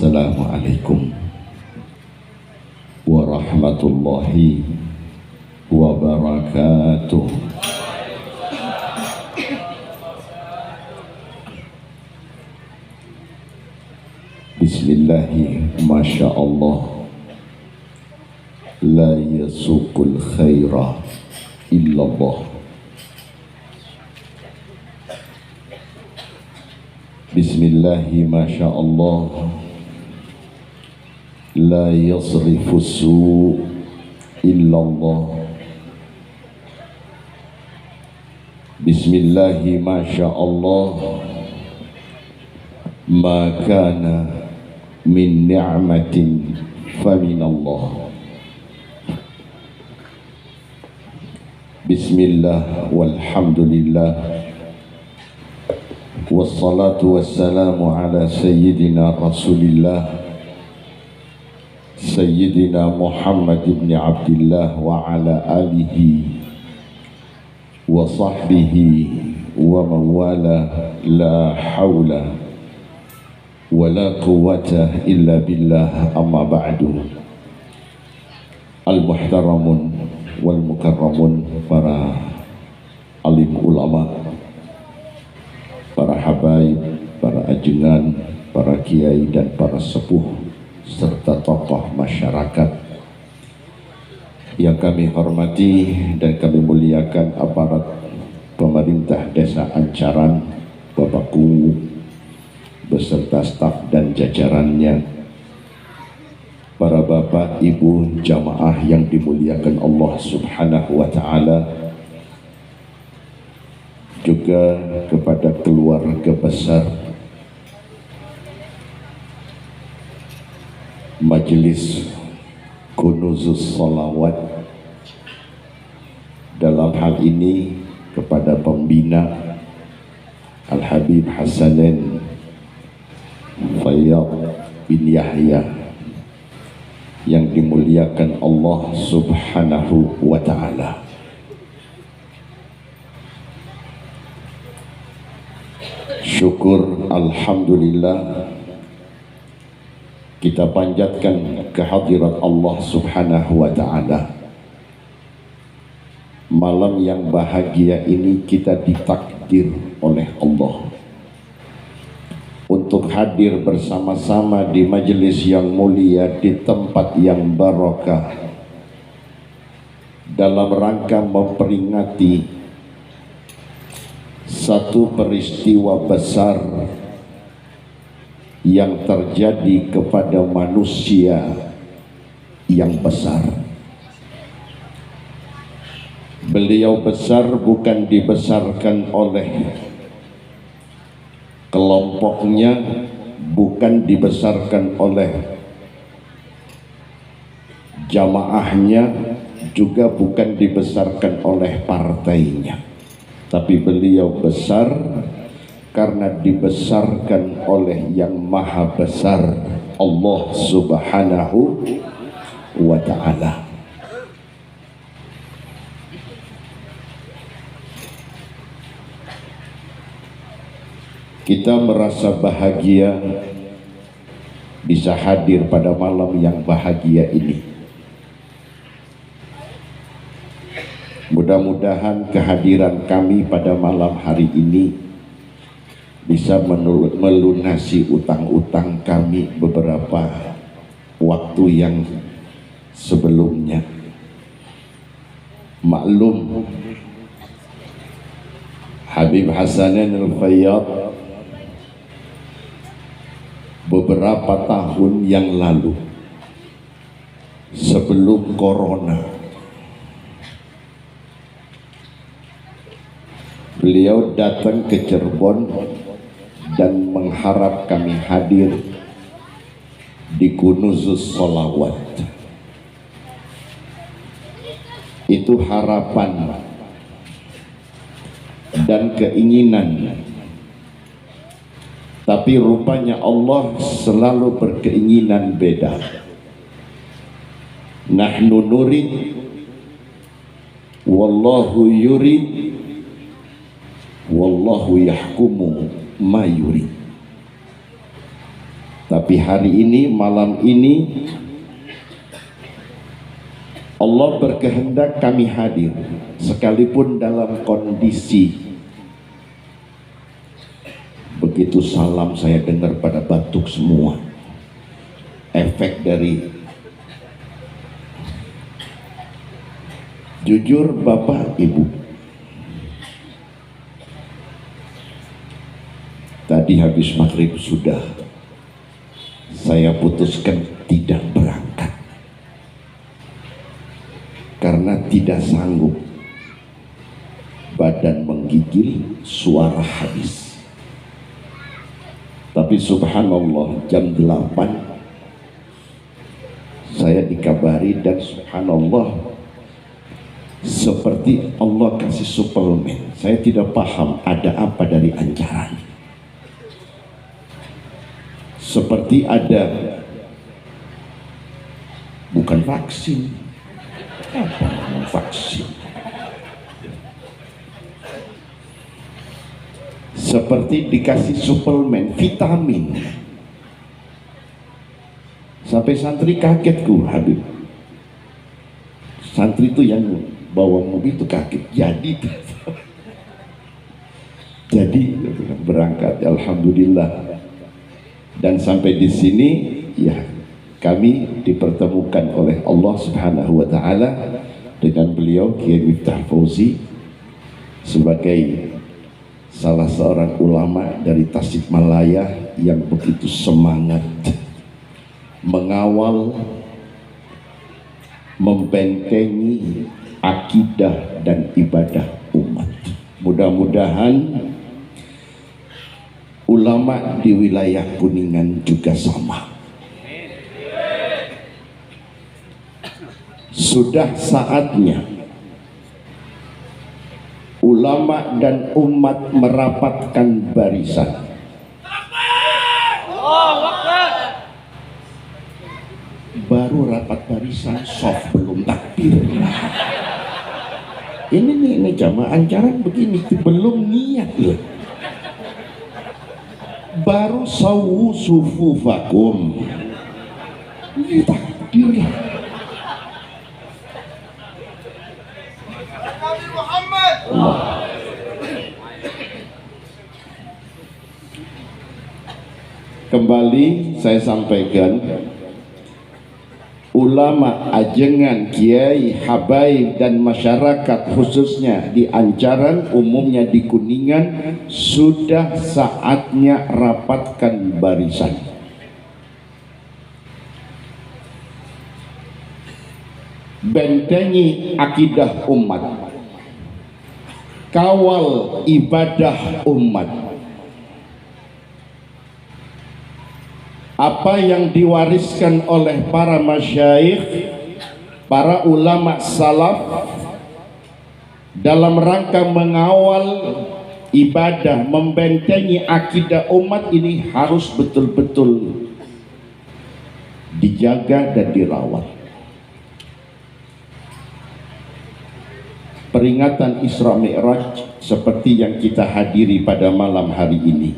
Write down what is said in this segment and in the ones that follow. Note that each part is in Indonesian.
Assalamualaikum warahmatullahi wabarakatuh. Bismillahi masya Allah, la yasuqul khaira illallah. Bismillahi masya Allah, la yasrifu su' illallah. Bismillahi masya Allah, ma kana min ni'matin faminallah. Bismillah walhamdulillah, wassalatu wassalamu ala sayyidina rasulillah Sayyidina Muhammad ibn Abdillah wa ala alihi wa sahbihi wa mawala. La hawla wa la quwwata illa billah, amma ba'du. Al-muhtaramun wal mukarramun, para alim ulama, para habaib, para ajengan, para kiai dan para sepuh serta tokoh masyarakat yang kami hormati dan kami muliakan, aparat pemerintah Desa Ancaran, Bapak Kungu beserta staf dan jajarannya, para bapak ibu jamaah yang dimuliakan Allah Subhanahu wa ta'ala, juga kepada keluarga besar Majelis Kunuzus Sholawat, dalam hal ini kepada pembina Al-Habib Hasanin Fayyad bin Yahya yang dimuliakan Allah Subhanahu wa ta'ala. Syukur alhamdulillah kita panjatkan kehadirat Allah Subhanahu wa ta'ala. Malam yang bahagia ini kita ditakdir oleh Allah untuk hadir bersama-sama di majelis yang mulia, di tempat yang barakah, dalam rangka memperingati satu peristiwa besar yang terjadi kepada manusia yang besar. Beliau besar bukan dibesarkan oleh kelompoknya, bukan dibesarkan oleh jamaahnya, juga bukan dibesarkan oleh partainya, tapi beliau besar karena dibesarkan oleh yang maha besar, Allah Subhanahu wa ta'ala. Kita merasa bahagia bisa hadir pada malam yang bahagia ini. Mudah-mudahan kehadiran kami pada malam hari ini bisa melunasi utang-utang kami beberapa waktu yang sebelumnya. Maklum, Habib Hasanin Al-Fayyad beberapa tahun yang lalu, sebelum corona, beliau datang ke Cirebon dan mengharap kami hadir di Kunuzus Sholawat. Itu harapan dan keinginan, tapi rupanya Allah selalu berkeinginan beda. Nahnu nurid wallahu yurid wallahu yahkumu ma yurid. Tapi hari ini, malam ini, Allah berkehendak kami hadir, sekalipun dalam kondisi begitu salam saya dengar pada batuk semua. Efek dari, jujur Bapak Ibu, tadi habis maghrib sudah saya putuskan tidak berangkat karena tidak sanggup, badan menggigil, suara habis. Tapi subhanallah jam 8 saya dikabari, dan subhanallah seperti Allah kasih suplemen. Saya tidak paham ada apa dari Ancaran. Seperti ada, bukan vaksin, apa vaksin, seperti dikasih suplemen vitamin. Sampai santri kagetku, Habib. Santri itu yang bawa mobil itu kaget. Jadi berangkat, alhamdulillah. Dan sampai di sini ya kami dipertemukan oleh Allah Subhanahu wa taala dengan beliau Kiai Miftah Fauzi sebagai salah seorang ulama dari Tasikmalaya yang begitu semangat mengawal, membentengi akidah dan ibadah umat. Mudah-mudahan ulama di wilayah Kuningan juga sama. Sudah saatnya ulama dan umat merapatkan barisan. Baru rapat barisan, soft belum takbir. Ini jamaah Ancaran begini, belum niat loh. Baru sawu sufufakum, ini takbir lah. Allah. Kembali saya sampaikan, ulama, ajengan, kiai, habaib dan masyarakat khususnya di Ancaran, umumnya di Kuningan, sudah saatnya rapatkan barisan. Bentengi akidah umat, kawal ibadah umat. Apa yang diwariskan oleh para masyayikh, para ulama salaf dalam rangka mengawal ibadah, membentengi akidah umat ini harus betul-betul dijaga dan dirawat. Peringatan Isra Mi'raj seperti yang kita hadiri pada malam hari ini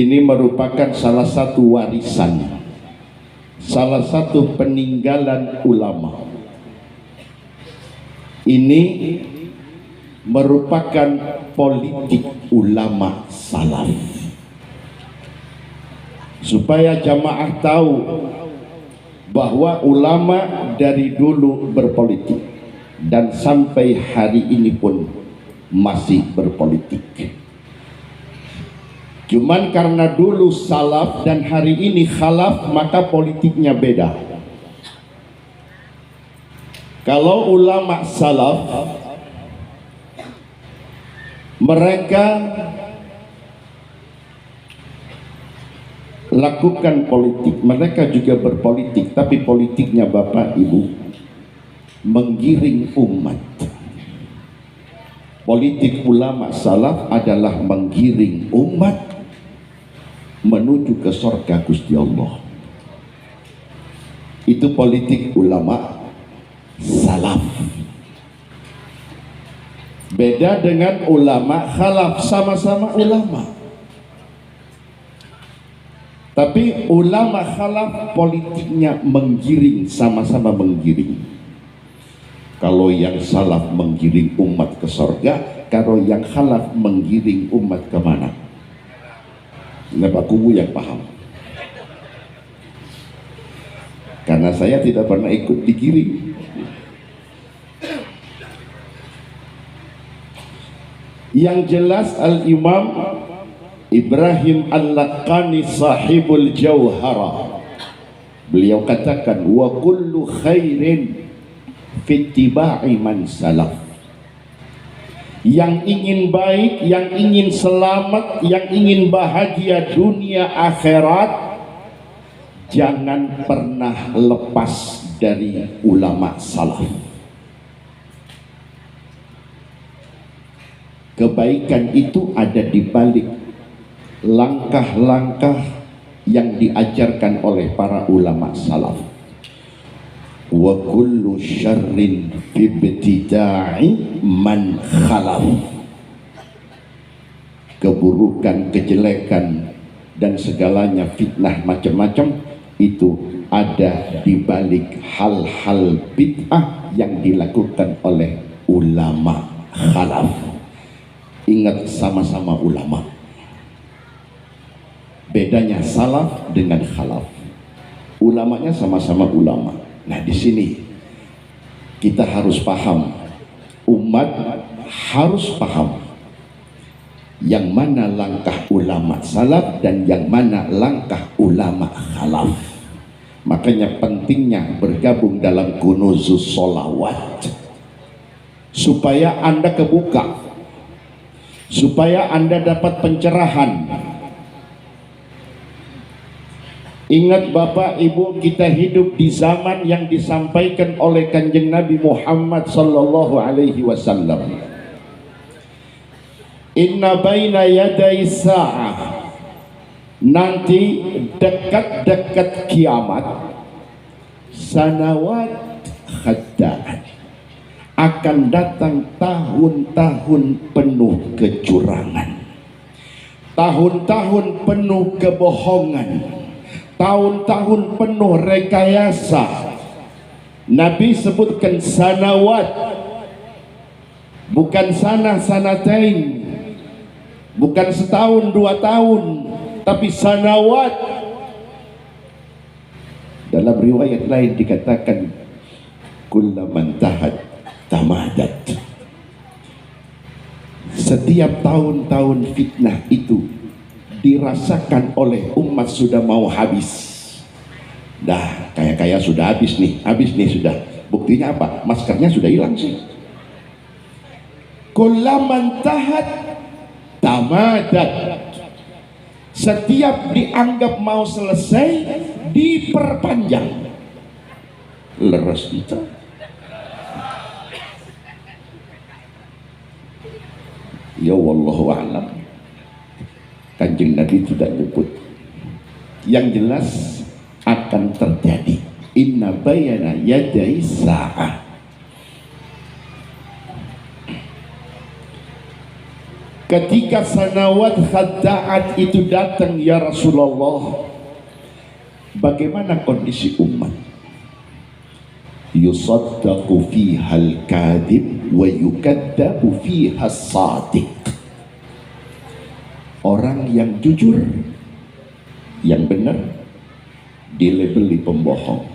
merupakan salah satu warisan, salah satu peninggalan ulama. Ini merupakan politik ulama salaf. Supaya jamaah tahu bahwa ulama dari dulu berpolitik dan sampai hari ini pun masih berpolitik. Cuman karena dulu salaf dan hari ini khalaf, maka politiknya beda. Kalau ulama salaf, mereka lakukan politik, mereka juga berpolitik, tapi politiknya Bapak Ibu menggiring umat. Politik ulama salaf adalah menggiring umat menuju ke surga Gusti Allah. Itu politik ulama salaf. Beda dengan ulama khalaf, sama-sama ulama. Tapi ulama khalaf politiknya menggiring, sama-sama menggiring. Kalau yang salaf menggiring umat ke sorga, kalau yang khalaf menggiring umat kemana? Nah, Pak Kubu yang paham. Karena saya tidak pernah ikut digiring. Yang jelas Al-Imam Ibrahim Al-Laqani sahibul Jauhara, beliau katakan wa kullu khairin fittiba'i man salaf. Yang ingin baik, yang ingin selamat, yang ingin bahagia dunia akhirat, jangan pernah lepas dari ulama salaf. Kebaikan itu ada di balik langkah-langkah yang diajarkan oleh para ulama salaf. Wa kullu syarrin fi ibtida'i man khalaf. Keburukan, kejelekan dan segalanya fitnah macam-macam itu ada di balik hal-hal bid'ah yang dilakukan oleh ulama khalaf. Ingat, sama-sama ulama. Bedanya salaf dengan khalaf. Ulamanya sama-sama ulama. Nah, di sini kita harus paham, umat harus paham yang mana langkah ulama salaf dan yang mana langkah ulama khalaf. Makanya pentingnya bergabung dalam kunuzus sholawat supaya Anda kebuka, supaya Anda dapat pencerahan. Ingat Bapak Ibu, kita hidup di zaman yang disampaikan oleh Kanjeng Nabi Muhammad sallallahu alaihi wasallam. Inna baina yaday sa'ah, nanti dekat-dekat kiamat, sanawat khadda'at, akan datang tahun-tahun penuh kecurangan, tahun-tahun penuh kebohongan, tahun-tahun penuh rekayasa. Nabi sebutkan sanawat, bukan sanatain, bukan setahun 2 tahun, tapi sanawat. Dalam riwayat lain dikatakan kullaman tahat tamadat. Setiap tahun-tahun fitnah itu dirasakan oleh umat sudah mau habis. Dah kaya-kaya sudah habis nih sudah. Buktinya apa? Maskernya sudah hilang sih. Kullaman tahat tamadat. Setiap dianggap mau selesai diperpanjang. Leres itu. Ya wallahu a'lam. Kanjeng Nabi tidak nyebut. Yang jelas akan terjadi. Inna bayana yadai sa'ah. Ketika sanawat khadda'at itu datang, ya Rasulullah, bagaimana kondisi umat? Yusaddaqu fihal kadhib wa yukaddabu fihas sadiq. Orang yang jujur, yang benar, dilabeli pembohong.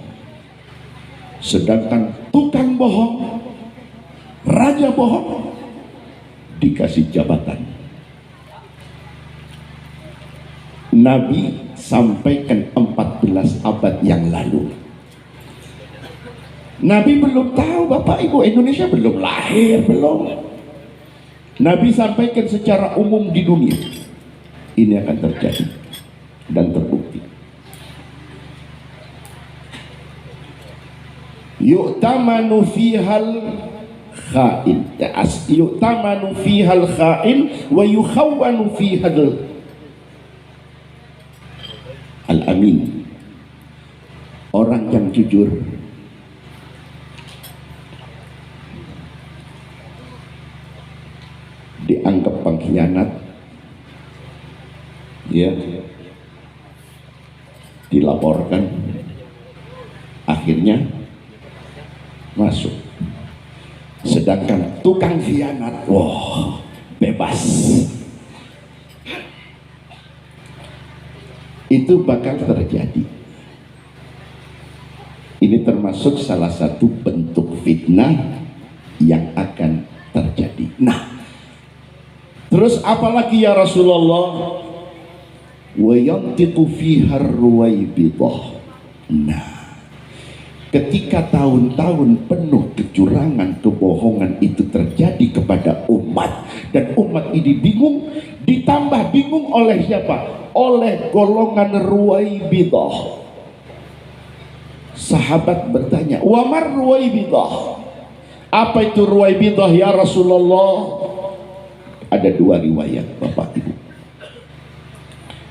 Sedangkan tukang bohong, raja bohong, dikasih jabatan. Nabi sampaikan 14 abad yang lalu. Nabi belum tahu, Bapak Ibu, Indonesia belum lahir, belum. Nabi sampaikan secara umum di dunia. Ini akan terjadi dan terbukti. Yu'tamanu fihal khain, yu'tamanu fihal khain wa yukhawwanu fihal al-amin. Orang yang jujur dianggap pengkhianat, ya. dilaporkan, akhirnya masuk. Sedangkan tukang khianat, wah, bebas. Itu bakal terjadi. Ini termasuk salah satu bentuk fitnah yang akan terjadi. Nah, terus apalagi ya Rasulullah? Wa yantiqu fiha ruwaibidah. Nah, ketika tahun-tahun penuh kecurangan, kebohongan itu terjadi kepada umat, dan umat ini bingung, ditambah bingung oleh siapa? Oleh golongan ruwaibidah. Sahabat bertanya, wa mar ruwaibidah? Apa itu ruwaibidah ya Rasulullah? Ada dua riwayat Bapak Ibu.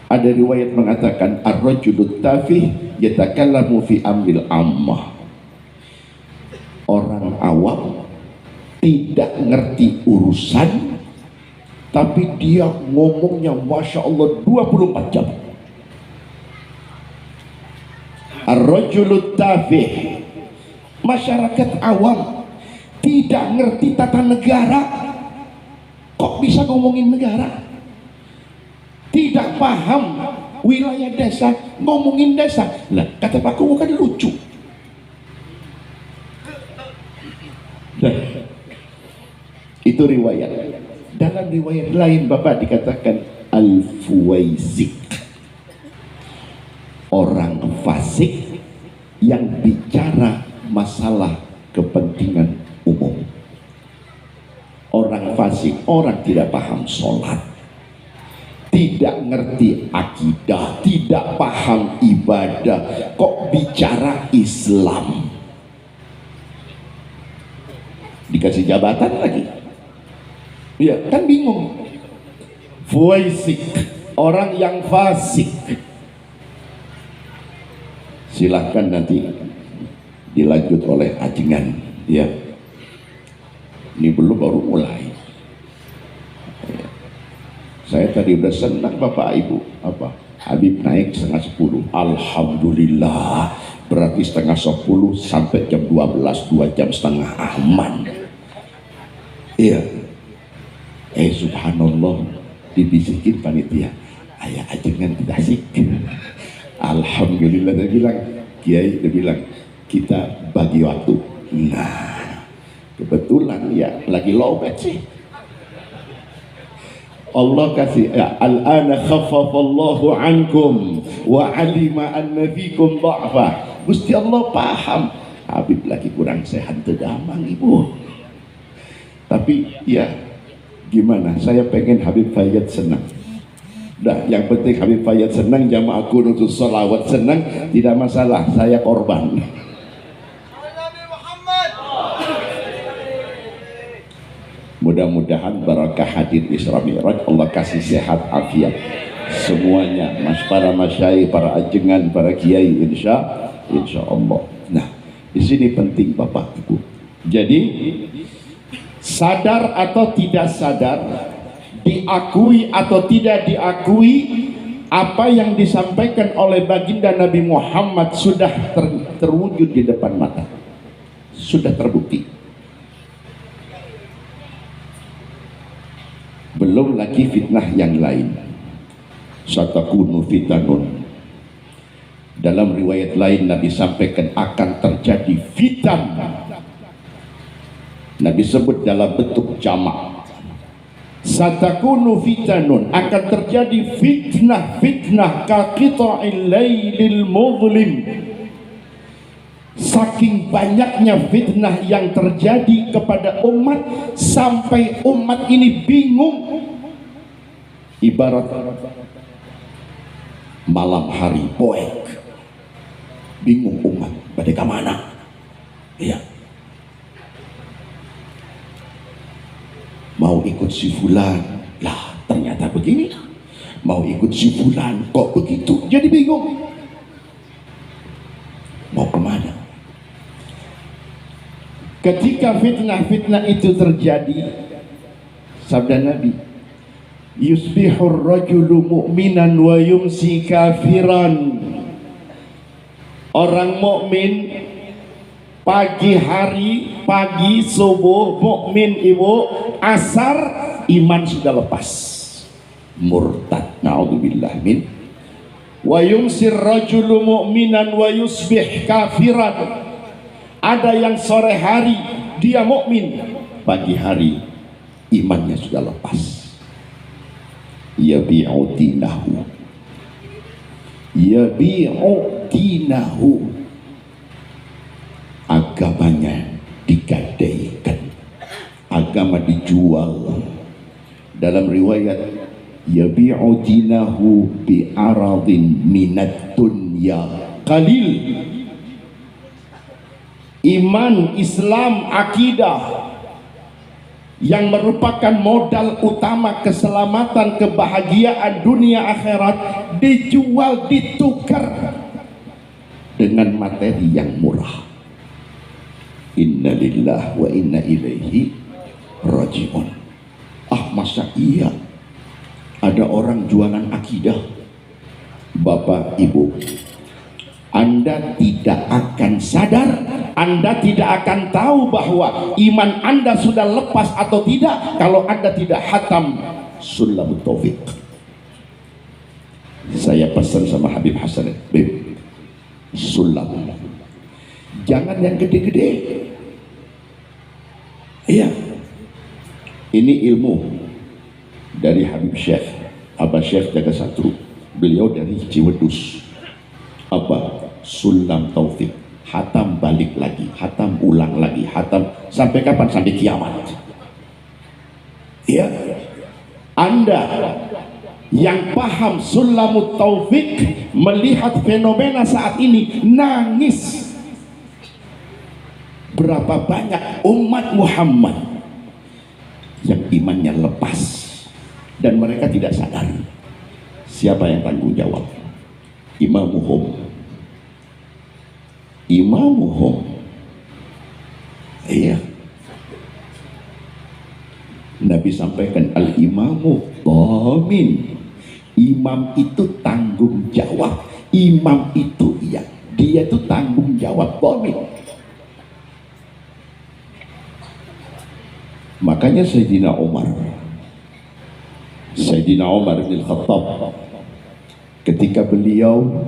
Ada riwayat mengatakan ar-rajulu tafih yatakallamu fi amril ammah. Orang awam tidak ngerti urusan, tapi dia ngomongnya Masya Allah 24 jam. Ar-rajulu tafih, masyarakat awam tidak ngerti tata negara, kok bisa ngomongin negara? Tidak paham wilayah desa, ngomongin desa. Lah, kata Pak Kumu kan lucu. Nah, itu riwayat. Dalam riwayat lain Bapak dikatakan al-fuwaisik, orang fasik yang bicara masalah kepentingan umum. Orang fasik, orang tidak paham sholat, tidak ngerti akidah, tidak paham ibadah, kok bicara Islam. Dikasih jabatan lagi, ya kan bingung. Fuwaisik, orang yang fasik. Silahkan nanti dilanjut oleh ajengan, ya. Ini belum, baru mulai. Saya tadi udah senang Bapak Ibu, apa Habib naik 9:30, alhamdulillah, berarti 9:30 sampai jam 12, 2 jam setengah aman. Iya. Subhanallah, dibisikin panitia, ayah ajengan tidak asik. Alhamdulillah, dia bilang, Kiai, dia bilang kita bagi waktu. Nah, kebetulan ya lagi lowbat sih. Allah kasih ya, al-ana khaffafallahu ankum wa alima anna fikum dha'fa. Gusti Allah paham Habib lagi kurang sehat, tedamang Ibu. Tapi ya gimana, saya pengen Habib Fayyad senang. Dah, yang penting Habib Fayyad senang, jamaah Qunutus Shalawat senang, tidak masalah, saya korban. Mudah-mudahan barakah hadir Isra Mi'raj, Allah kasih sehat afiat semuanya, para masyayikh, para ajengan, para kiai, insya Allah. Nah, di sini penting Bapak Ibu. Jadi sadar atau tidak sadar, diakui atau tidak diakui, apa yang disampaikan oleh baginda Nabi Muhammad sudah terwujud di depan mata, sudah terbukti. Belum lagi fitnah yang lain. Satakunu fitanun. Dalam riwayat lain Nabi sampaikan akan terjadi fitan. Nabi sebut dalam bentuk jamak. Satakunu fitanun, akan terjadi fitnah ka qita'il lailil mudlim. Saking banyaknya fitnah yang terjadi kepada umat, sampai umat ini bingung. Ibarat malam hari poek, bingung umat pada kemana. Iya, mau ikut si fulan, lah ternyata begini. Mau ikut si fulan, kok begitu, jadi bingung mau kemana. Ketika fitnah-fitnah itu terjadi, sabda Nabi, yusbihur rajulu mu'minan wa yumsi kafiran. Orang mukmin pagi hari, pagi subuh mukmin ibu, asar iman sudah lepas, murtad, naudzubillah min. Wa yumsir rajulu mu'minan wa yusbih kafiran. Ada yang sore hari dia mukmin, pagi hari imannya sudah lepas. Yabi'u dinahu, yabi'u dinahu, agamanya digadaikan, agama dijual. Dalam riwayat yabi'u dinahu bi aradin minad dunya qalil. Iman, Islam, akidah yang merupakan modal utama keselamatan, kebahagiaan dunia akhirat dijual, ditukar dengan materi yang murah. Inna lillahi wa inna ilaihi raji'un. Masa iya ada orang jualan akidah? Bapak Ibu, Anda tidak akan sadar, Anda tidak akan tahu bahwa iman Anda sudah lepas atau tidak kalau Anda tidak hatam Sulamut Taufik. Saya pesan sama Habib Hasan, Habib, sulam, jangan yang gede-gede. Iya, ini ilmu dari Habib Syekh Abah Syekh Jaga Satru, beliau dari Ciwedus. Apa? Sulam Taufik, hatam balik lagi, hatam ulang lagi, hatam sampai kapan? Sampai kiamat. Ya, Anda yang paham Sulamut Taufik melihat fenomena saat ini nangis. Berapa banyak umat Muhammad yang imannya lepas dan mereka tidak sadar. Siapa yang tanggung jawab? Imamuhum, imamuhum. Iya, Nabi sampaikan al-imamu dhamin. Imam itu tanggung jawab. Imam itu iya, dia itu tanggung jawab, dhamin. Makanya Sayyidina Umar bin Khattab, ketika beliau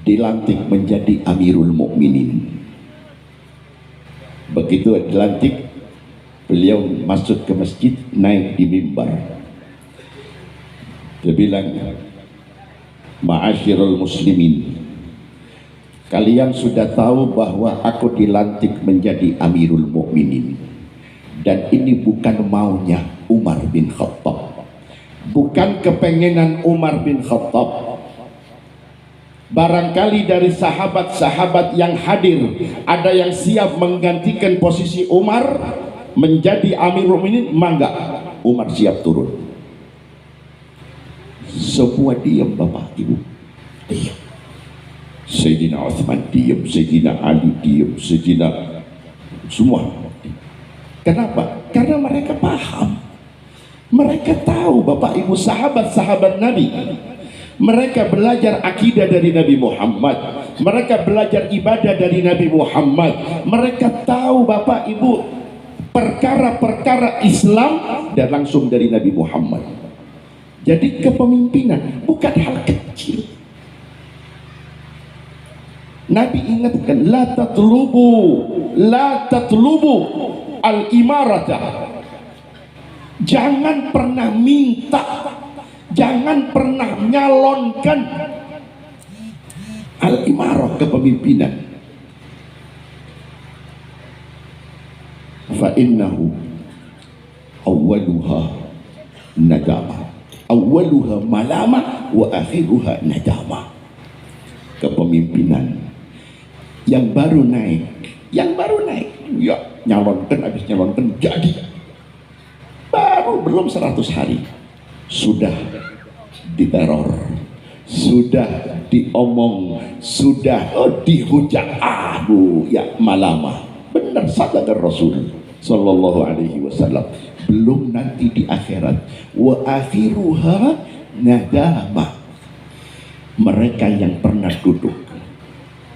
dilantik menjadi Amirul Mukminin, begitu dilantik, beliau masuk ke masjid, naik di mimbar, dia bilang, ma'asyirul muslimin, kalian sudah tahu bahwa aku dilantik menjadi Amirul Mukminin, dan ini bukan maunya Umar bin Khattab, bukan kepengenan Umar bin Khattab. Barangkali dari sahabat-sahabat yang hadir ada yang siap menggantikan posisi Umar menjadi Amirul Mukminin, mangga, Umar siap turun. Semua diam, Bapak Ibu, diam. Sayyidina Utsman diam, Sayyidina Ali diam, Sayyidina semua. Kenapa? Karena mereka paham, mereka tahu, Bapak Ibu, sahabat-sahabat Nabi, mereka belajar akidah dari Nabi Muhammad, mereka belajar ibadah dari Nabi Muhammad, mereka tahu, Bapak Ibu, perkara-perkara Islam dan langsung dari Nabi Muhammad. Jadi kepemimpinan bukan hal kecil. Nabi ingatkan, la tatlubu al-imarata. Jangan pernah minta, jangan pernah nyalonkan al-imarah, kepemimpinan. Fa innahu awwaluha nadama, awwaluha malama wa akhiruha nadama. Kepemimpinan yang baru naik, ya nyalonkan, habis nyalonkan jadi, baru belum 100 hari sudah diteror, sudah diomong, sudah dihujat, ya malama. Benar sabda Rasul sallallahu alaihi wasallam, belum nanti di akhirat, wa akhiruha nadama. Mereka yang pernah duduk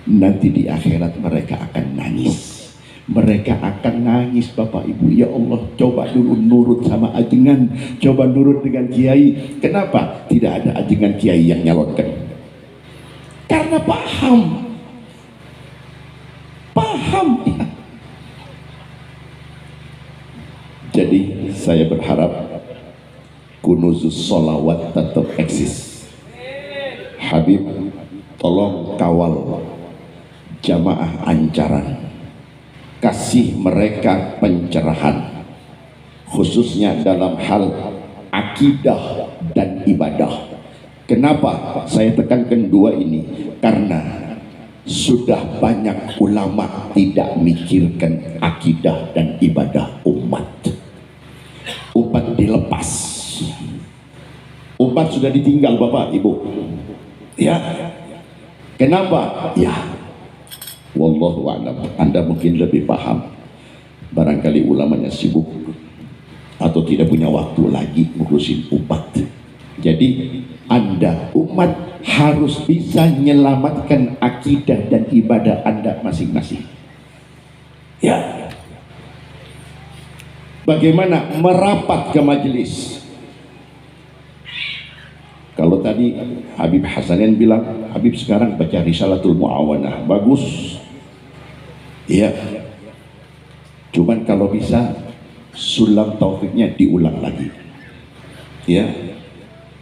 nanti di akhirat mereka akan nangis. Mereka akan nangis Bapak Ibu. Ya Allah, coba dulu nurut sama ajengan, coba nurut dengan kiai. Kenapa tidak ada ajengan kiai yang nyalonkan? Karena paham ya. Jadi saya berharap kunuzus sholawat tetap eksis. Habib, tolong kawal jamaah Ancaran, kasih mereka pencerahan khususnya dalam hal akidah dan ibadah. Kenapa saya tekankan dua ini? Karena sudah banyak ulama tidak mikirkan akidah dan ibadah umat. Umat dilepas, umat sudah ditinggal Bapak Ibu. Ya, kenapa? Ya, wallahu a'lam. Anda mungkin lebih paham. Barangkali ulamanya sibuk atau tidak punya waktu lagi ngurusin umat. Jadi Anda umat harus bisa menyelamatkan akidah dan ibadah Anda masing-masing. Ya. Bagaimana merapat ke majelis? Kalau tadi Habib Hasanin bilang, Habib sekarang baca Risalatul Mu'awanah, bagus. Ya. Cuman kalau bisa sulam taufiknya diulang lagi. Ya.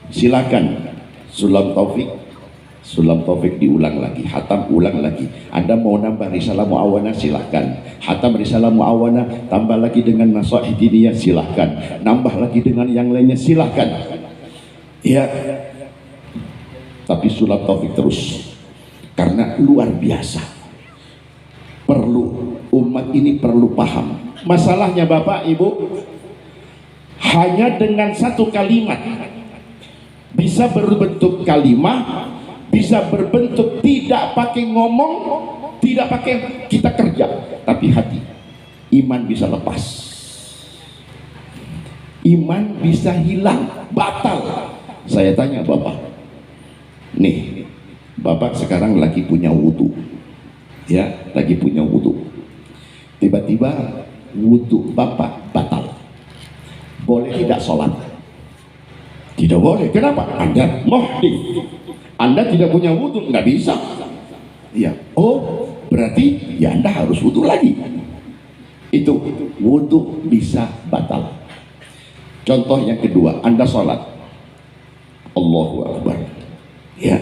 Silakan sulam taufik diulang lagi, hatam ulang lagi. Anda mau nambah Risalah Mu'awanah silahkan, hatam Risalah Mu'awanah tambah lagi dengan Nasaih Diniyah silahkan, nambah lagi dengan yang lainnya silahkan. Ya, tapi sulam taufik terus, karena luar biasa. Perlu, umat ini perlu paham. Masalahnya Bapak Ibu, hanya dengan satu kalimat bisa berbentuk kalimah, bisa berbentuk tidak pakai ngomong, tidak pakai kita kerja, tapi hati. Iman bisa lepas, iman bisa hilang, batal. Saya tanya Bapak, nih Bapak sekarang lagi punya wudu, ya, lagi punya wudu. Tiba-tiba wudu Bapak batal, boleh tidak sholat? Tidak boleh. Kenapa? Anda muhdits, Anda tidak punya wudu, nggak bisa. Ya, oh berarti ya Anda harus wudu lagi. Itu wudu bisa batal. Contoh yang kedua, Anda sholat, Allahu Akbar, ya,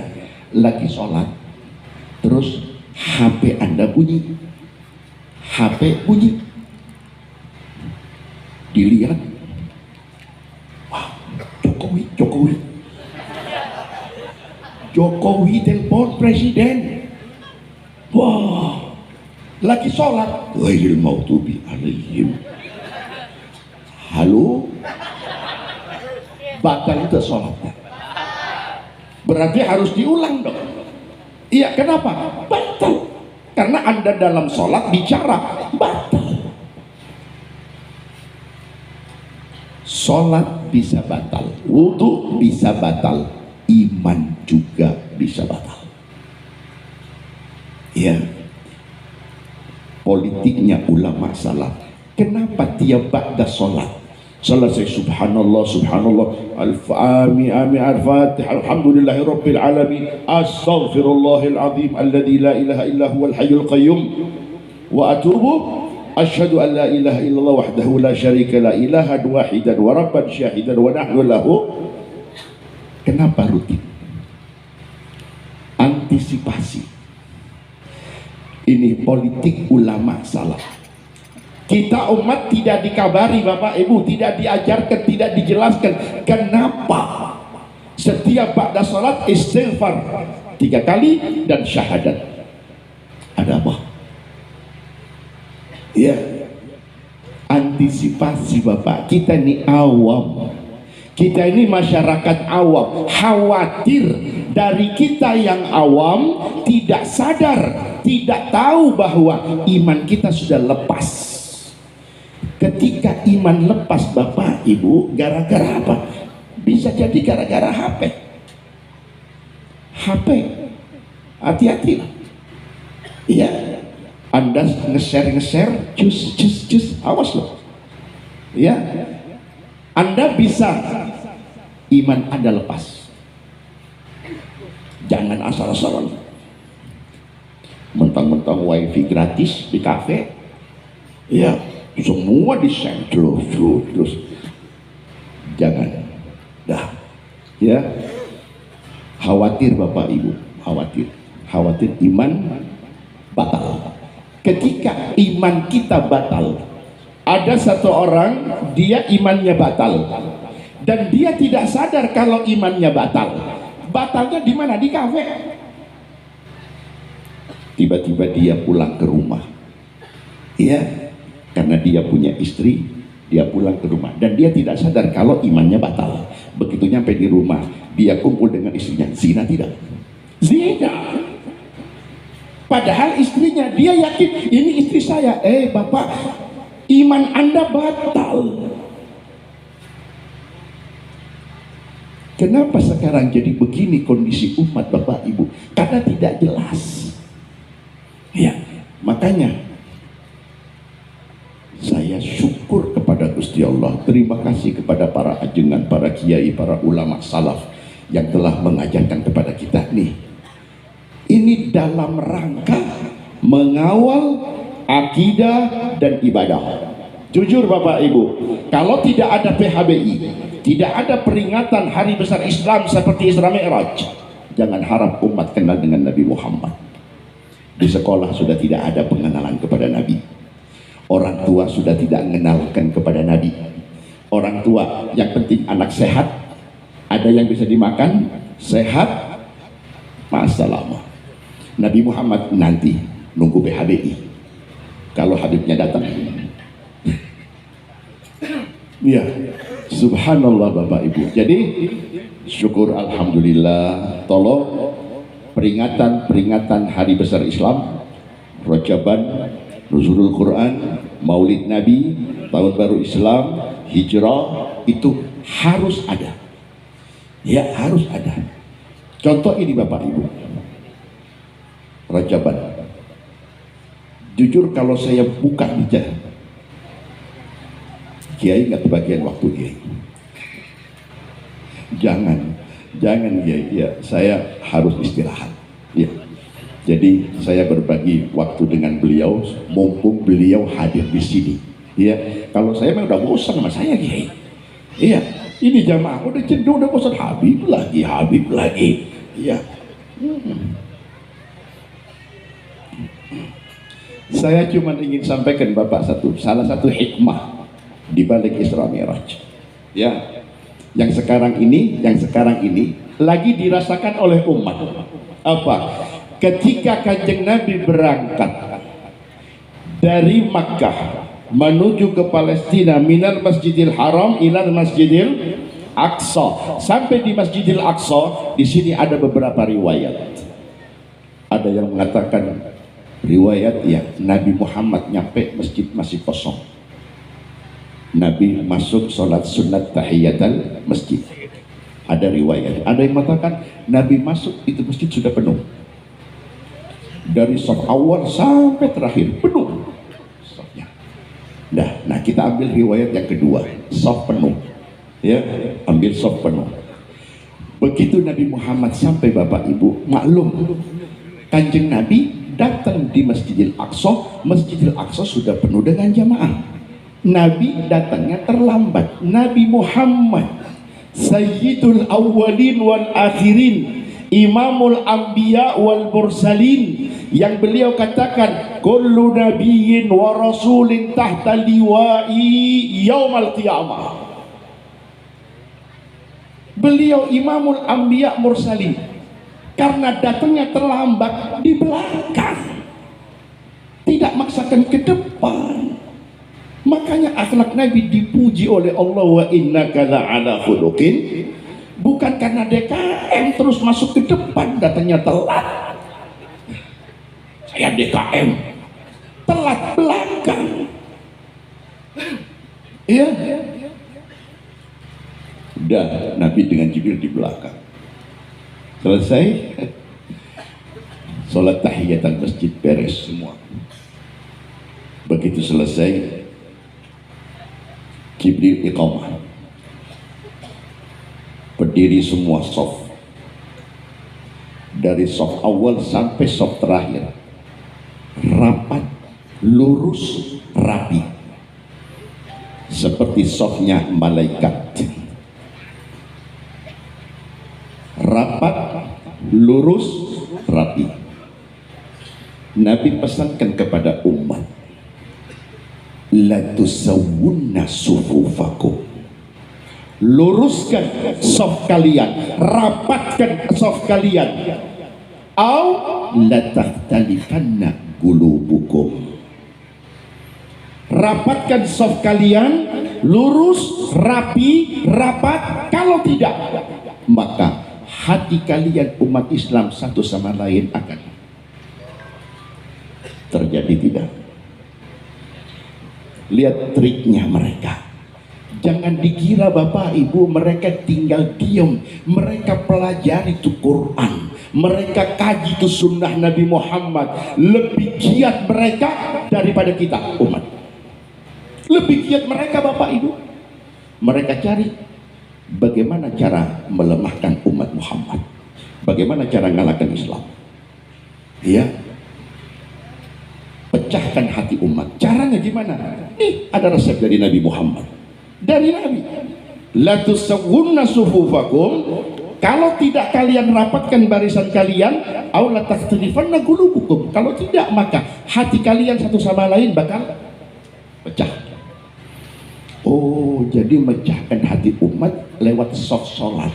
lagi sholat, terus HP Anda bunyi, dilihat, wah, Jokowi telepon presiden, wah, lagi sholat, ghairil maghdubi alaihim. Halo, batal itu sholatnya. Berarti harus diulang dong. Iya, kenapa? Batal. Karena Anda dalam sholat bicara, batal. Sholat bisa batal, wudu bisa batal, iman juga bisa batal. Ya, politiknya ulama salah. Kenapa tiap ba'da sholat selesai subhanallah subhanallah al-fami ami al-fatihah alhamdulillahi rabbil alamin astaghfirullahil azim alladzi la ilaha illa huwal hayyul qayyum wa atubu asyhadu an la ilaha illallah wahdahu la syarika la ilahan wahidan wa rabban syahidan wa nahnu lahu. Kenapa rutin? Antisipasi. Ini politik ulama salah. Kita umat tidak dikabari Bapak Ibu, tidak diajarkan, tidak dijelaskan kenapa setiap ba'da salat istighfar 3 kali dan syahadat. Ada apa? Ya, antisipasi Bapak. Kita ini awam, kita ini masyarakat awam, khawatir dari kita yang awam tidak sadar, tidak tahu bahwa iman kita sudah lepas. Ketika iman lepas Bapak Ibu, gara-gara apa? Bisa jadi gara-gara HP. Hati-hati. Iya, Anda nge-share, cus, awas loh. Ya, Anda bisa iman Anda lepas. Jangan asal-asalan. Mentang-mentang wifi gratis di kafe, ya semua di-share terus. Jangan. Dah, ya. Khawatir Bapak Ibu, khawatir iman batal. Ketika iman kita batal, ada satu orang dia imannya batal dan dia tidak sadar kalau imannya batal. Batalnya di mana? Di kafe. Tiba-tiba dia pulang ke rumah. Iya, karena dia punya istri, dia pulang ke rumah dan dia tidak sadar kalau imannya batal. Begitu nyampe di rumah, dia kumpul dengan istrinya. Zina tidak? Zina. Padahal istrinya, dia yakin ini istri saya. Bapak, iman Anda batal. Kenapa sekarang jadi begini kondisi umat Bapak Ibu? Karena tidak jelas. Ya, makanya saya syukur kepada Gusti Allah. Terima kasih kepada para ajengan, para kiai, para ulama salaf yang telah mengajarkan kepada kita nih. Ini dalam rangka mengawal akidah dan ibadah. Jujur Bapak Ibu, kalau tidak ada PHBI, tidak ada peringatan hari besar Islam seperti Isra Mi'raj, jangan harap umat kenal dengan Nabi Muhammad. Di sekolah sudah tidak ada pengenalan kepada Nabi. Orang tua sudah tidak mengenalkan kepada Nabi. Orang tua yang penting anak sehat, ada yang bisa dimakan, sehat, masa lama. Nabi Muhammad nanti nunggu PHBI. Kalau Habibnya datang, ya, subhanallah Bapak Ibu. Jadi syukur alhamdulillah. Tolong peringatan hari besar Islam, Rajaban, Nuzulul Quran, Maulid Nabi, Tahun Baru Islam, Hijrah, itu harus ada. Ya, harus ada. Contoh ini Bapak Ibu, Rajaban. Jujur kalau saya buka bicara, Kiai nggak kebagian waktu Kiai. Jangan Kiai, ya, saya harus istirahat. Ya. Jadi saya berbagi waktu dengan beliau, mumpung beliau hadir di sini. Ya, kalau saya memang udah bosan sama saya Kiai. Iya, ini jamaah udah cenderung udah bosan, Habib lagi. Iya. Saya cuma ingin sampaikan Bapak salah satu hikmah di balik Isra Mi'raj. Ya, yang sekarang ini lagi dirasakan oleh umat. Apa? Ketika Kanjeng Nabi berangkat dari Makkah menuju ke Palestina, minal Masjidil Haram ilal Masjidil Aqsa, sampai di Masjidil Aqsa, di sini ada beberapa riwayat. Ada yang mengatakan riwayat ya Nabi Muhammad nyampe masjid masih kosong. Nabi masuk sholat sunat tahiyatul masjid. Ada riwayat. Ada yang mengatakan Nabi masuk itu masjid sudah penuh. Dari shaf awal sampai terakhir penuh shafnya. Nah kita ambil riwayat yang kedua, shaf penuh. Ya, ambil shaf penuh. Begitu Nabi Muhammad sampai Bapak Ibu, maklum Kanjeng Nabi datang di Masjidil Aqsa sudah penuh dengan jamaah. Nabi datangnya terlambat. Nabi Muhammad Sayyidul Awwalin wal Akhirin, Imamul Anbiya wal Mursalin, yang beliau katakan kullu nabiyyin wa rasulin tahta liwa'i yaumal qiyamah. Beliau Imamul Anbiya Mursalin, karena datangnya terlambat di belakang, tidak maksakan ke depan. Makanya akhlak Nabi dipuji oleh Allah, wa innaka la'ala khuluqin, bukan karena DKM terus masuk ke depan, datangnya telat. Saya DKM telat belakang. Iya. Udah Nabi dengan Jibril di belakang. Selesai sholat tahiyatan masjid beres semua. Begitu selesai, Jibril iqamah, berdiri semua soft, dari soft awal sampai soft terakhir, rapat, lurus, rapi, seperti softnya malaikat. Rapat, lurus, rapi. Nabi pesankan kepada umat, la tusawwunna sufufakum, luruskan saf kalian, rapatkan saf kalian, au la tahtalifanna qulubukum, rapatkan saf kalian, lurus, rapi, rapat. Kalau tidak, maka hati kalian umat Islam satu sama lain akan terjadi tidak. Lihat triknya mereka. Jangan dikira Bapak Ibu mereka tinggal diam. Mereka pelajari itu Quran, mereka kaji itu sunnah Nabi Muhammad. Lebih giat mereka daripada kita umat. Lebih giat mereka Bapak Ibu. Mereka cari bagaimana cara melemahkan umat Muhammad, bagaimana cara mengalahkan Islam. Ya, pecahkan hati umat. Caranya gimana? Nih ada resep dari Nabi Muhammad, dari Nabi. La tusawwunna sufufakum, kalau tidak kalian rapatkan barisan kalian, aw la tahtalifanna qulubukum, kalau tidak maka hati kalian satu sama lain bakal pecah. Oh, jadi mecahkan hati umat lewat soft sholat.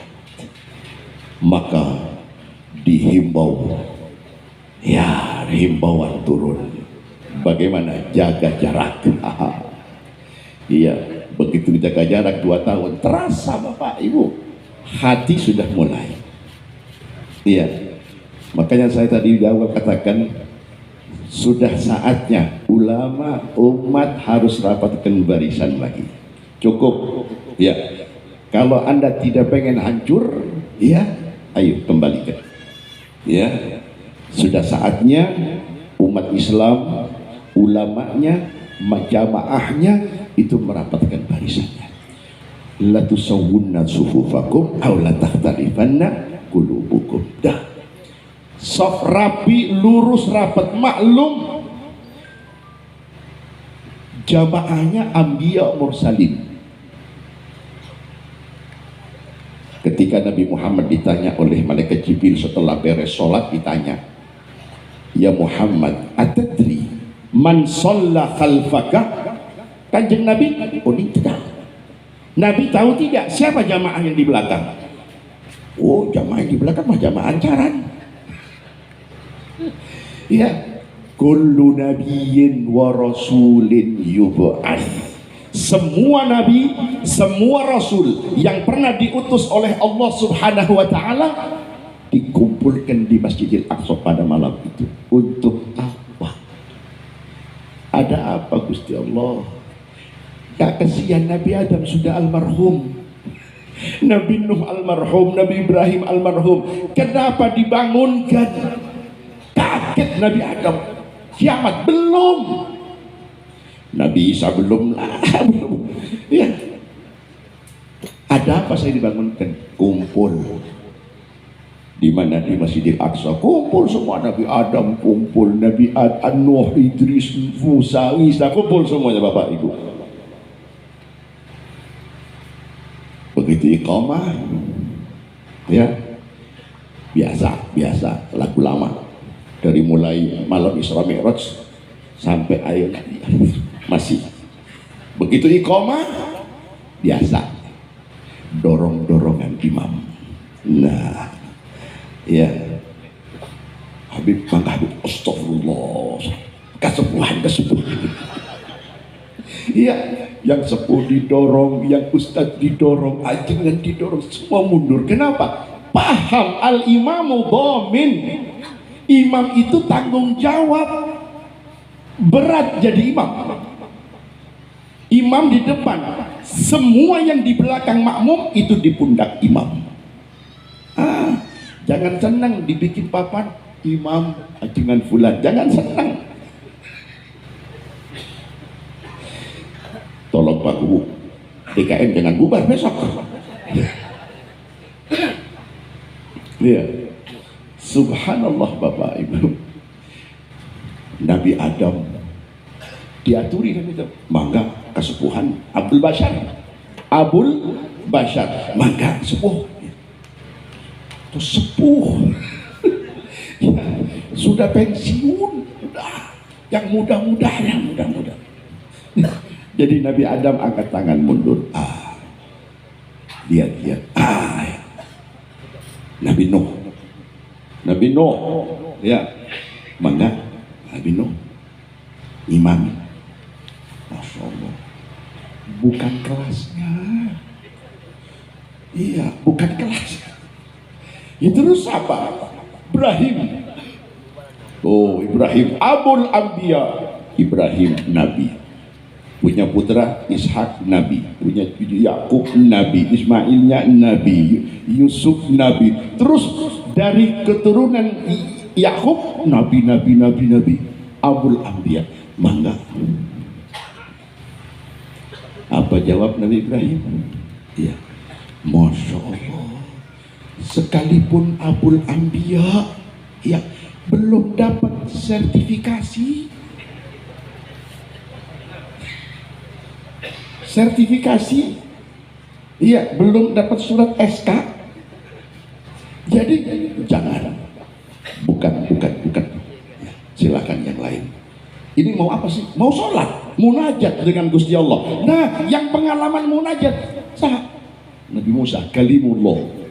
Maka dihimbau, ya himbauan turun, bagaimana jaga jarak. Iya, begitu jaga jarak 2 tahun terasa Bapak Ibu, hati sudah mulai. Iya, makanya saya tadi di awal katakan sudah saatnya ulama umat harus rapatkan barisan lagi. Cukup ya, kalau Anda tidak pengen hancur ya, ayo kembalikan ya. Sudah saatnya umat Islam, ulamanya, jamaahnya itu merapatkan barisannya. La tusawwunna sufufakum aw la takhtalifanna qulubukum. Dah, saf rapi, lurus, rapat. Maklum jamaahnya anbiya mursalin. Ketika Nabi Muhammad ditanya oleh malaikat Jibril setelah beres sholat, ditanya, ya Muhammad, atadri man shalla khalfaka? Kanjeng Nabi, oh tidak. Nabi tahu tidak siapa jamaah yang di belakang? Oh, jamaah yang di belakang mah jamaah ancaran. Ya, kullu nabiyyin wa rasulin yub'ats. Semua nabi, semua rasul yang pernah diutus oleh Allah Subhanahu wa taala dikumpulkan di Masjidil Aqsa pada malam itu. Untuk apa? Ada apa Gusti Allah? Ya kesian Nabi Adam sudah almarhum, Nabi Nuh almarhum, Nabi Ibrahim almarhum. Kenapa dibangunkan? Kaget Nabi Adam. Kiamat belum, Nabi Isa belum lah, belum. Ya. Ada apa saya dibangunkan? Kumpul. Di mana? Di Masjidil Aqsa. Kumpul semua Nabi Adam, kumpul Nabi Nuh, Idris, Musa, Isa, kumpul semuanya Bapak Ibu. Begitu iqamah, ya biasa lagu lama, dari mulai malam Isra Mi'raj sampai ayat masih. Begitu iqamah biasa dorong-dorongan imam. Nah ya, Habib mangga Habib, astagfirullah, kesepuhan iya, yang sepuh didorong, yang ustadz didorong, ajengan didorong, semua mundur. Kenapa? Paham al-imamu dhamin, imam itu tanggung jawab, berat jadi imam. Imam di depan, semua yang di belakang makmum itu di pundak imam. Jangan senang dibikin papan, imam dengan fulan, jangan senang. Tolong Pak Guru, DKM jangan bubar besok. Ya, subhanallah Bapak Ibu. Nabi Adam diaturi kan itu, mangga kesepuhan Abdul Bashar, mangga sepuh. Itu sepuh. Ya, sudah pensiun, udah. Yang muda-muda. Jadi Nabi Adam angkat tangan mundur. Lihat. Nabi Nuh, ya, mangga Nabi Nuh, imam. Masya Allah, bukan kelasnya. Iya, bukan kelasnya. Ya terus apa? Ibrahim. Oh, Ibrahim Abul Anbiya. Ibrahim Nabi. Punya putra Ishak Nabi, punya Yakub Nabi, Ismailnya Nabi, Yusuf Nabi. Terus dari keturunan Yakub Nabi. Abul Anbiya. Mangga. Apa jawab Nabi Ibrahim? Iya. Masya Allah. Sekalipun Abul Anbiya, ya, belum dapat sertifikasi. Iya, belum dapat surat SK. Jadi jangan. Bukan. Ya, silakan yang lain. Ini mau apa sih? Mau sholat, munajat dengan Gusti Allah. Nah, yang pengalaman munajat sah Nabi Musa, kalimullah.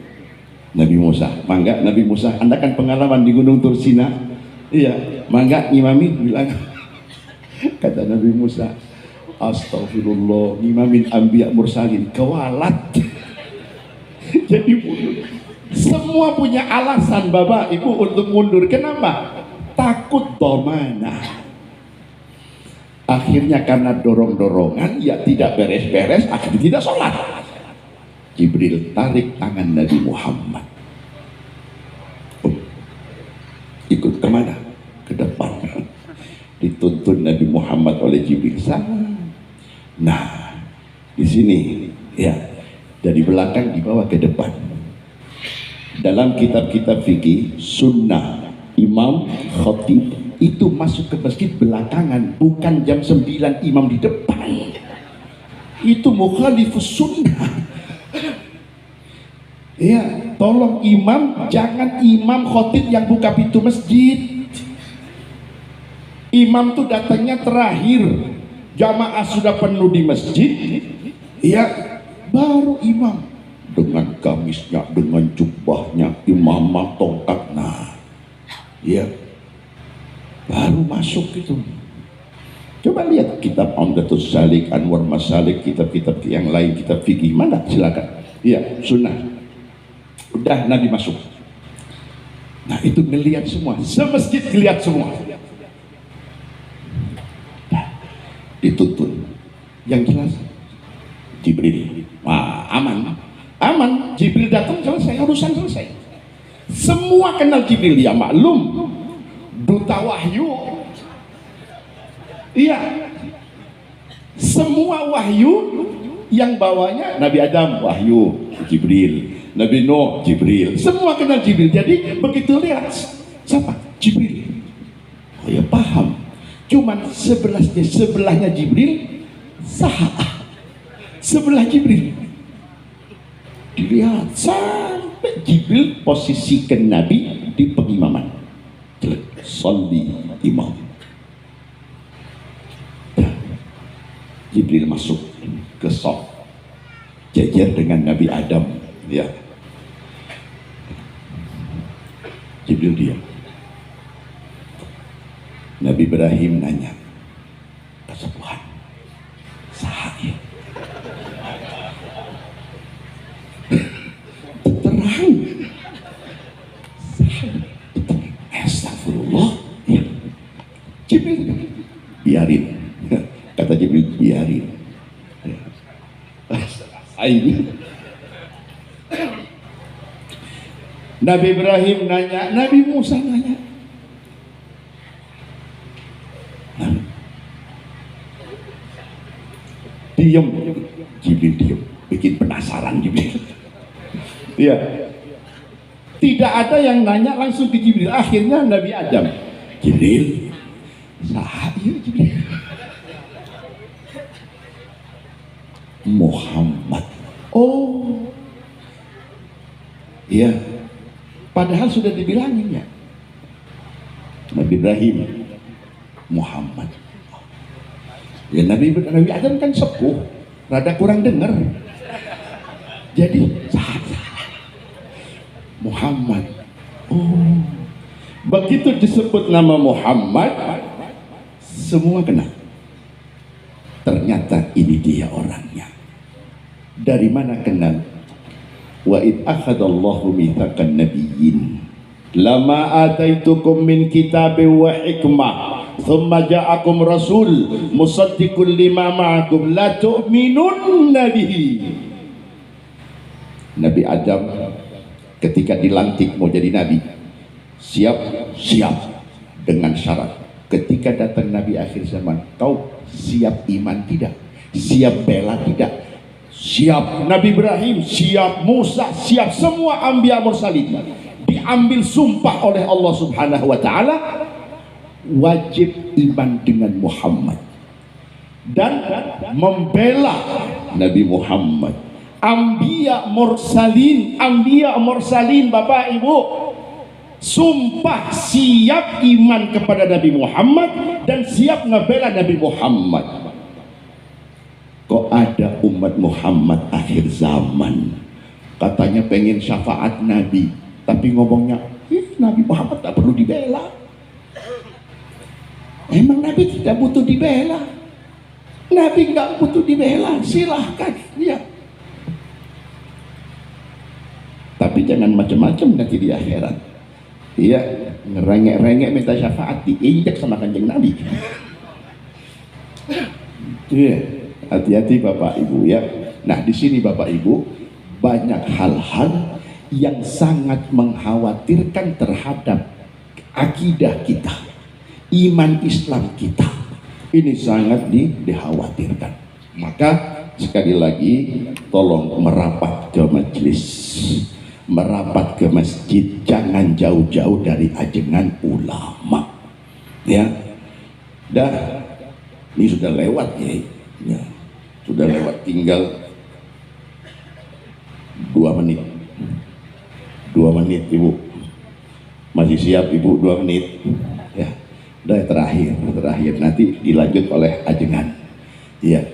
Nabi Musa, mangga Nabi Musa, Anda kan pengalaman di Gunung Tursina. Iya, mangga imami bilang. Kata Nabi Musa, astagfirullah, imamin anbiya mursalin, kewalat. Jadi mundur. Semua punya alasan Bapak Ibu untuk mundur. Kenapa? Takut domana. Akhirnya karena dorong-dorongan, ya tidak beres-beres, akhirnya tidak sholat. Jibril tarik tangan Nabi Muhammad. Ikut kemana? Ke depan. Dituntun Nabi Muhammad oleh Jibril. Nah, di sini ya, dari belakang dibawa ke depan. Dalam kitab-kitab fikih, sunnah imam khatib itu masuk ke masjid belakangan, bukan jam 9 imam di depan. Itu mukhalifus sunnah. Ya, tolong imam, jangan imam khatib yang buka pintu masjid. Imam tuh datangnya terakhir, jamaah sudah penuh di masjid, ya, baru imam dengan gamisnya, dengan jubahnya, imamah tongkat, nah, ya, baru masuk itu. Coba lihat kitab Umdatus Salik, Anwar Masalik, kitab-kitab yang lain, kitab fikih mana, silakan. Ya, sunnah. Udah Nabi masuk. Nah, itu ngelihat semua, semasjid ngelihat semua. Nah, dituntun. Yang jelas Jibril. Wah, aman. Jibril datang, selesai, urusan selesai. Semua kenal Jibril, ya maklum. Duta wahyu. Iya. Semua wahyu yang bawanya Nabi Adam wahyu Jibril, Nabi Nuh Jibril, semua kenal Jibril. Jadi begitu lihat siapa? Jibril. Oh ya, paham. Cuman sebelahnya Jibril sah. Sebelah Jibril dilihat sampai Jibril posisikan Nabi di pengimaman. Sholli imam. Jibril masuk ke saf jajar dengan Nabi Adam, ya. Jibril diam. Nabi Ibrahim nanya, kesepuhan sahaya terang astagfirullah, ya. Jibril biarin. Kata Jibril, biarin. Nabi Ibrahim nanya, Nabi Musa nanya, diem. Jibril diem, bikin penasaran Jibril. Ya, tidak ada yang nanya langsung ke Jibril. Akhirnya Nabi Adam, Jibril, saha ieu Jibril? Muhammad. Oh, iya. Padahal sudah dibilangin ya. Nabi Ibrahim, Muhammad. Ya Nabi Adam kan sepuh, rada kurang dengar. Jadi Muhammad. Oh, begitu disebut nama Muhammad, semua kenal. Ternyata ini dia orangnya. Dari mana kenal? Wa id akhadallahu mitsaqan nabiyyin lama ataitukum min kitabin wa hikmah thumma ja'akum rasul musaddiqul lima ma'akum la tu'minunna bihi. Nabi Adam ketika dilantik mau jadi nabi, siap dengan syarat. Ketika datang Nabi akhir zaman, kau siap iman tidak? Siap bela tidak? Siap. Nabi Ibrahim siap, Musa siap, semua anbiya mursalin diambil sumpah oleh Allah Subhanahu wa taala, wajib iman dengan Muhammad dan membela Nabi Muhammad. Anbiya mursalin Bapak Ibu sumpah siap iman kepada Nabi Muhammad dan siap ngebela Nabi Muhammad. Kok ada umat Muhammad akhir zaman katanya pengen syafaat Nabi, tapi ngomongnya Nabi Muhammad tak perlu dibela. Emang Nabi tidak butuh dibela? Nabi nggak butuh dibela, silahkan ya. Tapi jangan macam-macam nanti di akhirat. Iya, ngerengek-rengek minta syafaat diinjak sama kanjeng Nabi. Iya. Hati-hati Bapak Ibu ya. Nah di sini Bapak Ibu banyak hal-hal yang sangat mengkhawatirkan terhadap akidah kita, iman Islam kita. Ini sangat dikhawatirkan. Maka sekali lagi tolong merapat ke majelis, merapat ke masjid, jangan jauh-jauh dari ajengan ulama. Ya, dah ini sudah lewat ya. Sudah lewat, tinggal 2 menit. 2 menit Ibu. Masih siap Ibu 2 menit? Ya. Udah terakhir nanti dilanjut oleh ajengan. Ya.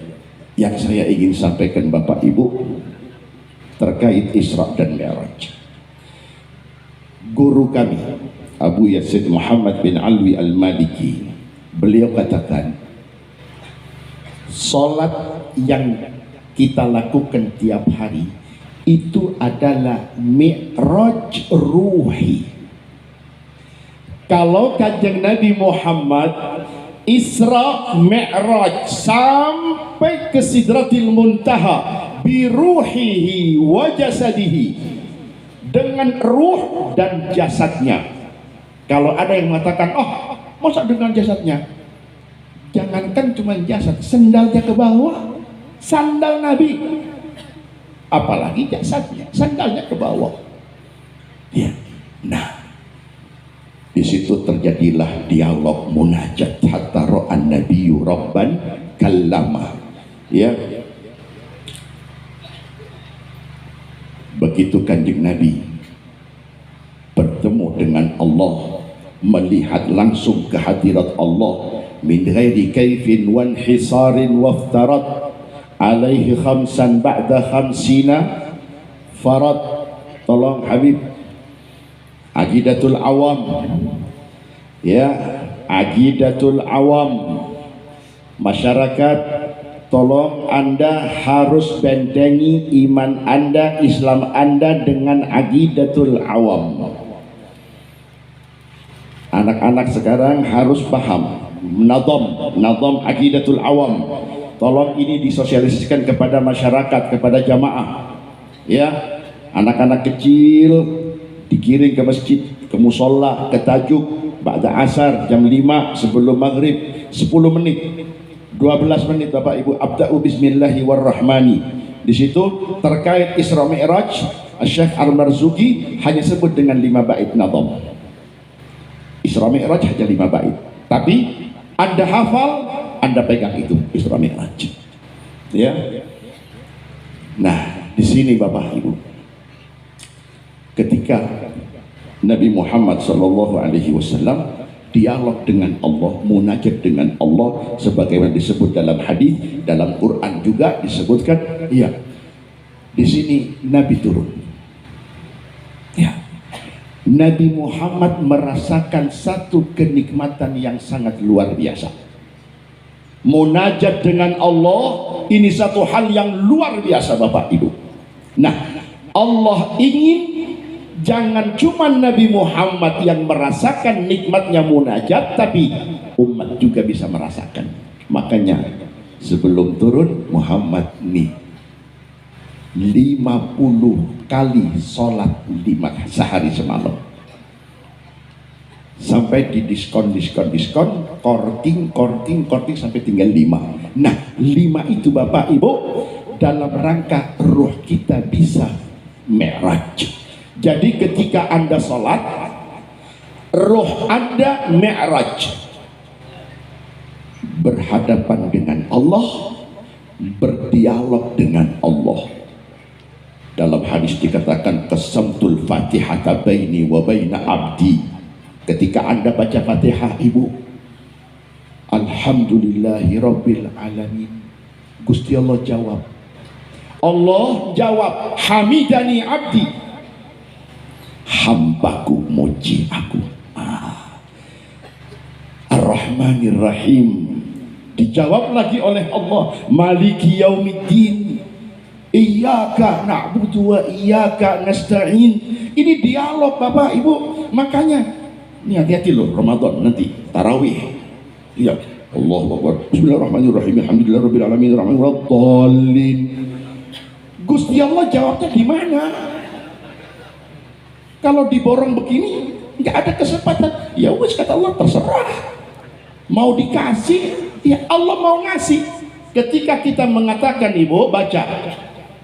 Yang saya ingin sampaikan Bapak Ibu terkait Isra dan Mi'raj. Guru kami Abu Yazid Muhammad bin Alwi Al-Maliki, beliau katakan, sholat yang kita lakukan tiap hari itu adalah mi'raj ruhi. Kalau kanjeng Nabi Muhammad Isra Mi'raj sampai ke Sidratil Muntaha biruhihi wa jasadihi, dengan ruh dan jasadnya. Kalau ada yang mengatakan, oh masa dengan jasadnya? Jangankan cuma jasad, sendalnya ke bawah, sandal Nabi, apalagi jasadnya, sandalnya ke bawah. Ya, nah di situ terjadilah dialog munajat hatta ra'an nabiyyu rabban kallama. Ya, begitu kanjeng Nabi bertemu dengan Allah, melihat langsung kehadirat Allah, min ghairi kaifin wan hisarin waftarat alaihi khamsan ba'da khamsina farad. Tolong Habib, aqidatul awam ya, aqidatul awam masyarakat, tolong Anda harus bentengi iman Anda, Islam Anda dengan aqidatul awam. Anak-anak sekarang harus paham nazam aqidatul awam. Tolong ini disosialisasikan kepada masyarakat, kepada jamaah ya. Anak-anak kecil dikirim ke masjid, ke musola, ke tajuk ba'da asar jam 5 sebelum maghrib 10 menit 12 menit Bapak Ibu. Abda'u bismillahi warrahmani. Di situ terkait Isra Mi'raj, Syekh Al-Marzuki hanya sebut dengan 5 bait nazam. Isra Mi'raj hanya 5 bait. Tapi Anda hafal, Anda pegang itu Isra Mi'raj. Ya. Nah, di sini Bapak Ibu, ketika Nabi Muhammad SAW dialog dengan Allah, munajat dengan Allah, sebagaimana disebut dalam hadis, dalam Quran juga disebutkan. Iya, di sini Nabi turun. Ya, Nabi Muhammad merasakan satu kenikmatan yang sangat luar biasa. Munajat dengan Allah ini satu hal yang luar biasa Bapak Ibu. Nah, Allah ingin jangan cuma Nabi Muhammad yang merasakan nikmatnya munajat, tapi umat juga bisa merasakan. Makanya sebelum turun Muhammad nih 50 kali sholat sehari semalam, sampai di diskon korting sampai tinggal 5. Nah, 5 itu Bapak Ibu dalam rangka ruh kita bisa mi'raj. Jadi ketika Anda sholat, ruh Anda mi'raj, berhadapan dengan Allah, berdialog dengan Allah. Dalam hadis dikatakan qasamtul fatihata baini wa baina abdi. Ketika Anda baca Fatihah Ibu, Alhamdulillahi Rabbil Alamin, Gusti Allah jawab. Allah jawab, Hamidani abdi, hambaku muji aku. Ar-Rahmanir Rahim, dijawab lagi oleh Allah, Maliki Yaumiddin, Iyyaka na'budu wa iyyaka nasta'in. Ini dialog Bapak Ibu. Makanya ini hati-hati loh, Ramadan nanti tarawih. Iya, Allahu Akbar, Bismillahirrahmanirrahim, Alhamdulillahirabbil alamin, Rahmanirrahim. Gusti Allah jawabnya di mana? Kalau diborong begini nggak ada kesempatan. Ya wes, kata Allah, terserah. Mau dikasih, ya Allah mau ngasih. Ketika kita mengatakan, Ibu baca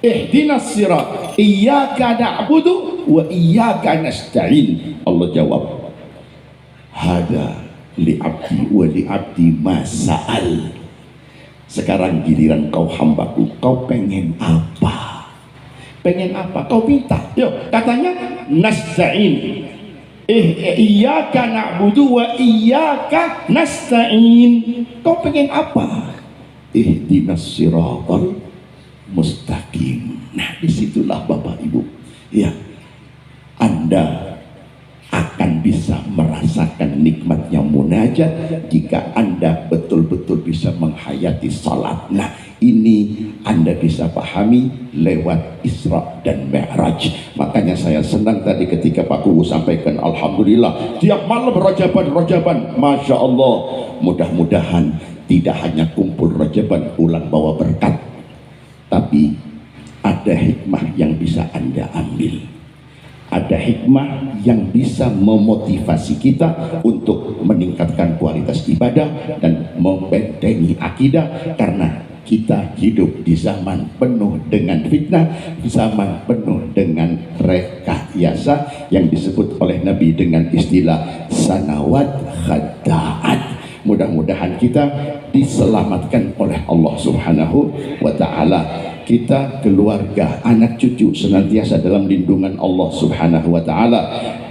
ihdinas sirat iyyaka na'budu wa iyyaka nasta'in, Allah jawab, hada li abdi wa li abdi masa'al. Sekarang giliran kau hambaku, kau pengen apa? Pengen apa? Kau minta. Yuk, katanya nasta'in. Iyyaka na'budu wa iyyaka nasta'in. Kau pengen apa? Ihdinas siratal mustaqim. Nah, disitulah Bapak Ibu, ya, Anda akan bisa merasakan nikmatnya munajat jika Anda betul-betul bisa menghayati salat. Nah, ini Anda bisa pahami lewat Isra dan Mi'raj. Makanya saya senang tadi ketika Pak Kuwu sampaikan, Alhamdulillah tiap malam rojaban. Masya Allah. Mudah-mudahan tidak hanya kumpul rojaban pulang bawa berkat, tapi ada hikmah yang bisa Anda ambil. Ada hikmah yang bisa memotivasi kita untuk meningkatkan kualitas ibadah dan membentengi akidah, karena kita hidup di zaman penuh dengan fitnah, zaman penuh dengan rekayasa yang disebut oleh Nabi dengan istilah sanawat khadda'at. Mudah-mudahan kita diselamatkan oleh Allah Subhanahu wa ta'ala. Kita, keluarga, anak cucu senantiasa dalam lindungan Allah Subhanahu wa ta'ala.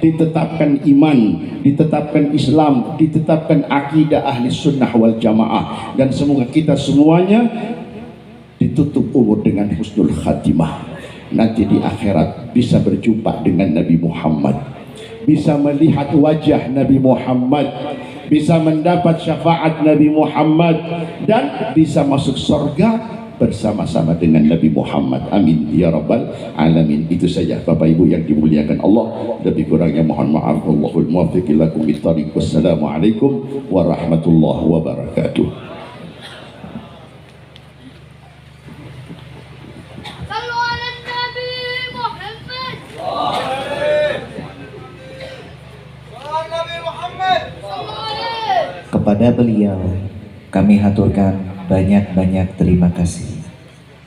Ditetapkan iman, ditetapkan Islam, ditetapkan akidah ahli sunnah wal jamaah, dan semoga kita semuanya ditutup umur dengan husnul khatimah. Nanti di akhirat bisa berjumpa dengan Nabi Muhammad, bisa melihat wajah Nabi Muhammad, bisa mendapat syafaat Nabi Muhammad, dan bisa masuk surga bersama-sama dengan Nabi Muhammad. Amin ya rabbal alamin. Itu saja Bapak Ibu yang dimuliakan Allah. Lebih kurangnya mohon maaf. Wallahul muwaffiq lakum bittariq. Wassalamualaikum warahmatullahi wabarakatuh. Kepada beliau kami haturkan banyak-banyak terima kasih.